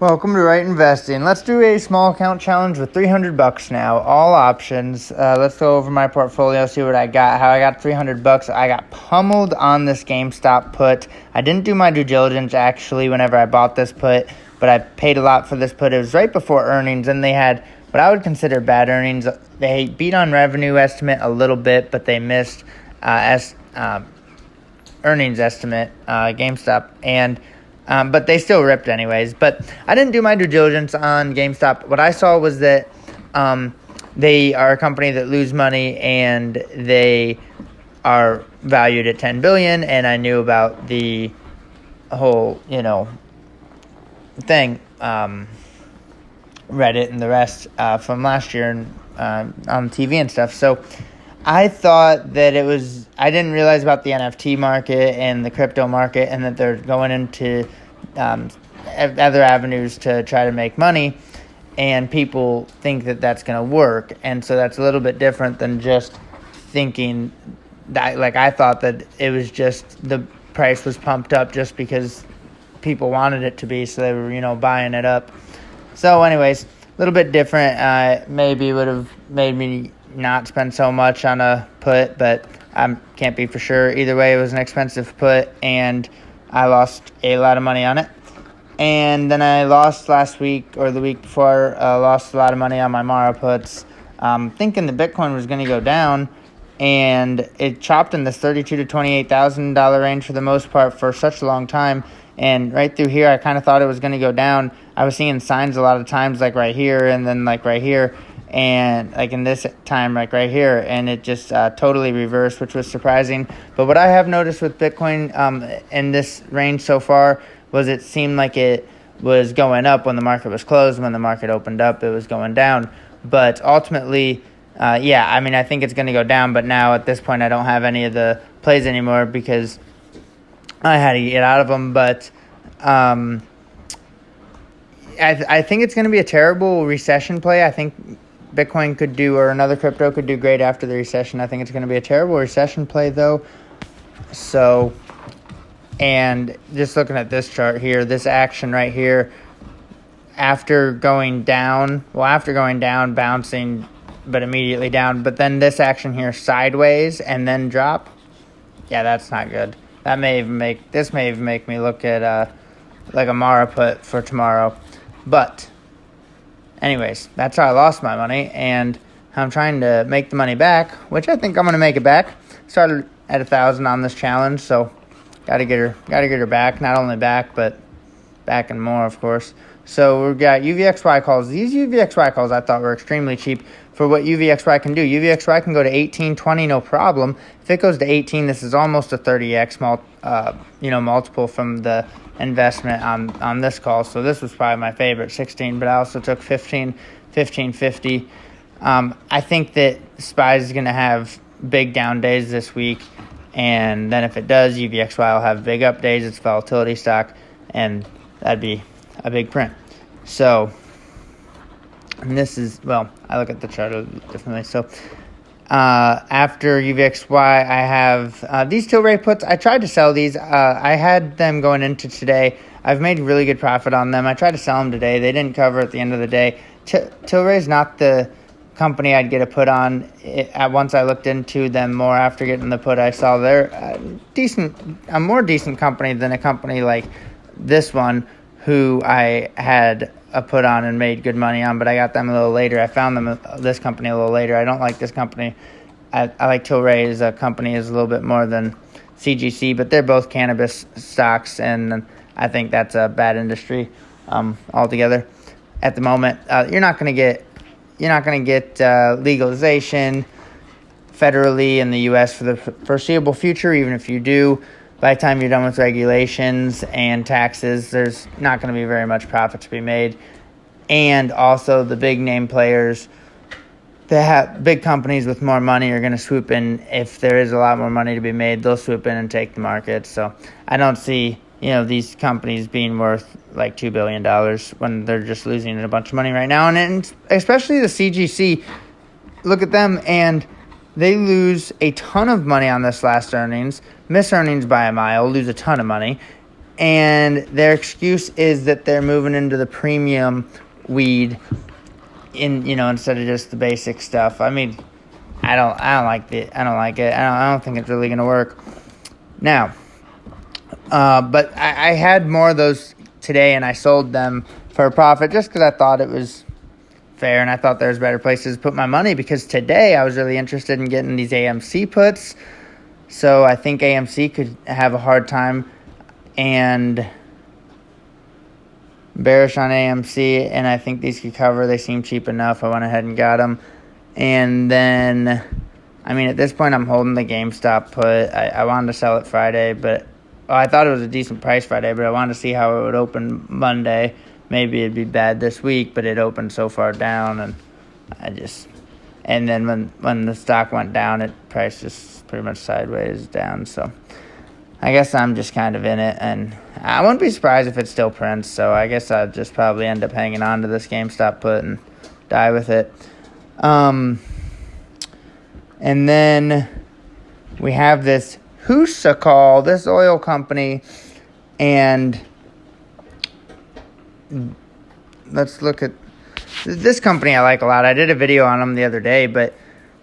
Welcome to Right Investing. Let's do a small account challenge with $300 now, all options. Let's go over my portfolio, see what I got, how I got $300. I got pummeled on this GameStop put. I didn't do my due diligence actually whenever I bought this put, but I paid a lot for this put. It was right before earnings, and they had what I would consider bad earnings. They beat on revenue estimate a little bit, but they missed earnings estimate, GameStop, and but they still ripped anyways. But I didn't do my due diligence on GameStop. What I saw was that they are a company that lose money, and they are valued at $10 billion. And I knew about the whole, thing, Reddit and the rest from last year and on TV and stuff. So I thought that I didn't realize about the NFT market and the crypto market, and that they're going into other avenues to try to make money, and people think that that's going to work. And so that's a little bit different than just thinking that, like, I thought that it was just the price was pumped up just because people wanted it to be, so they were, buying it up. So anyways, a little bit different. Maybe would have made me not spend so much on a put, but I can't be for sure. Either way, it was an expensive put, and I lost a lot of money on it. And then I lost last week, or the week before, lost a lot of money on my Mara puts, thinking the Bitcoin was going to go down, and it chopped in this $32,000 to $28,000 range for the most part for such a long time. And right through here, I kind of thought it was going to go down. I was seeing signs a lot of times, like right here, and then like right here, and like in this time, like right here, and it just totally reversed, which was surprising. But what I have noticed with Bitcoin in this range so far was it seemed like it was going up when the market was closed. When the market opened up, it was going down. But ultimately, I think it's going to go down. But now at this point, I don't have any of the plays anymore because I had to get out of them. But I think it's going to be a terrible recession play. I think Bitcoin could do, or another crypto could do great after the recession. I think it's going to be a terrible recession play, though. So, and just looking at this chart here, this action right here, after going down, bouncing, but immediately down, but then this action here sideways and then drop, that's not good. This may even make me look at like a Mara put for tomorrow. But anyways, that's how I lost my money, and I'm trying to make the money back, which I think I'm going to make it back. Started at 1,000 on this challenge, so got to get her back. Not only back, but back and more, of course. So we've got UVXY calls. These UVXY calls I thought were extremely cheap for what UVXY can do. UVXY can go to 18, 20, no problem. If it goes to 18, this is almost a 30x multiple from the investment on this call. So this was probably my favorite, 16, but I also took 15, 50. I think that SPY is going to have big down days this week, and then if it does, UVXY will have big up days. It's volatility stock, and that'd be a big print. So, and this is, I look at the chart differently. So, after UVXY, I have these TLRY puts. I tried to sell these. I had them going into today. I've made really good profit on them. I tried to sell them today. They didn't cover at the end of the day. TLRY is not the company I'd get a put on. Once I looked into them more after getting the put, I saw they're a more decent company than a company like this one, who I had a put on and made good money on, but I got them a little later. I found this company a little later. I don't like this company. I like TLRY as a company is a little bit more than CGC, but they're both cannabis stocks, and I think that's a bad industry altogether. At the moment, you're not going to get legalization federally in the U.S. for the foreseeable future. Even if you do, by the time you're done with regulations and taxes, there's not going to be very much profit to be made. And also the big name players that have big companies with more money are going to swoop in. If there is a lot more money to be made, they'll swoop in and take the market. So I don't see, these companies being worth like $2 billion when they're just losing a bunch of money right now. And especially the CGC, look at them, and they lose a ton of money on this last earnings, miss earnings by a mile, lose a ton of money. and their excuse is that they're moving into the premium weed instead of just the basic stuff. I mean, I don't like it. I don't think it's really gonna work. Now, but I had more of those today, and I sold them for a profit just because I thought it was fair, and I thought there was better places to put my money, because today I was really interested in getting these AMC puts. So I think AMC could have a hard time, and bearish on AMC, and I think these could cover. They seem cheap enough. I went ahead and got them. And then, I mean, at this point, I'm holding the GameStop put. I wanted to sell it Friday, but I thought it was a decent price Friday, but I wanted to see how it would open Monday. Maybe it'd be bad this week, but it opened so far down, and and then when the stock went down, it priced just pretty much sideways down. So I guess I'm just kind of in it, and I wouldn't be surprised if it still prints. So I guess I'll just probably end up hanging on to this GameStop put and die with it. And then we have this HUSA call, this oil company, and let's look at this company. I like a lot. I did a video on them the other day, but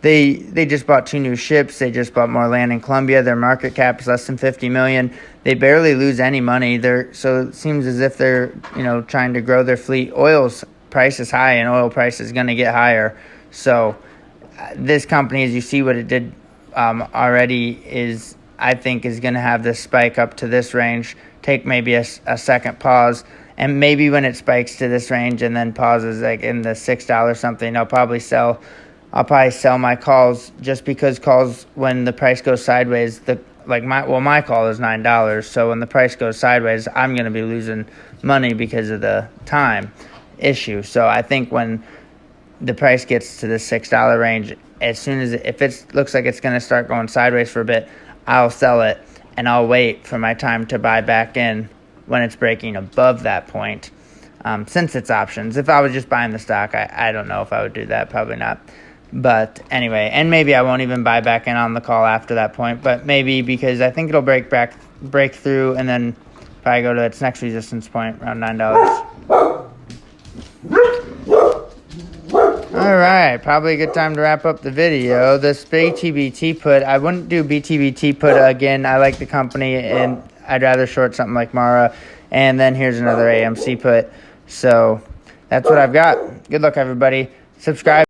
they just bought 2 new ships. They just bought more land in Colombia. Their market cap is less than $50 million. They barely lose any money. So it seems as if they're trying to grow their fleet. Oil's price is high, and oil price is going to get higher. So this company, as you see what it did already, I think is going to have this spike up to this range, take maybe a second pause, and maybe when it spikes to this range and then pauses like in the $6 something, I'll probably sell my calls, just because calls, when the price goes sideways, my call is $9. So when the price goes sideways, I'm going to be losing money because of the time issue. So I think when the price gets to the $6 range, as soon as if it looks like it's going to start going sideways for a bit, I'll sell it, and I'll wait for my time to buy back in when it's breaking above that point. Since it's options, if I was just buying the stock, I don't know if I would do that. Probably not. But anyway, and maybe I won't even buy back in on the call after that point. But maybe, because I think it'll break through, and then probably go to its next resistance point around $9. All right, probably a good time to wrap up the video. This BTBT put, I wouldn't do BTBT put again. I like the company, and I'd rather short something like Mara. And then here's another AMC put. So that's what I've got. Good luck, everybody. Subscribe.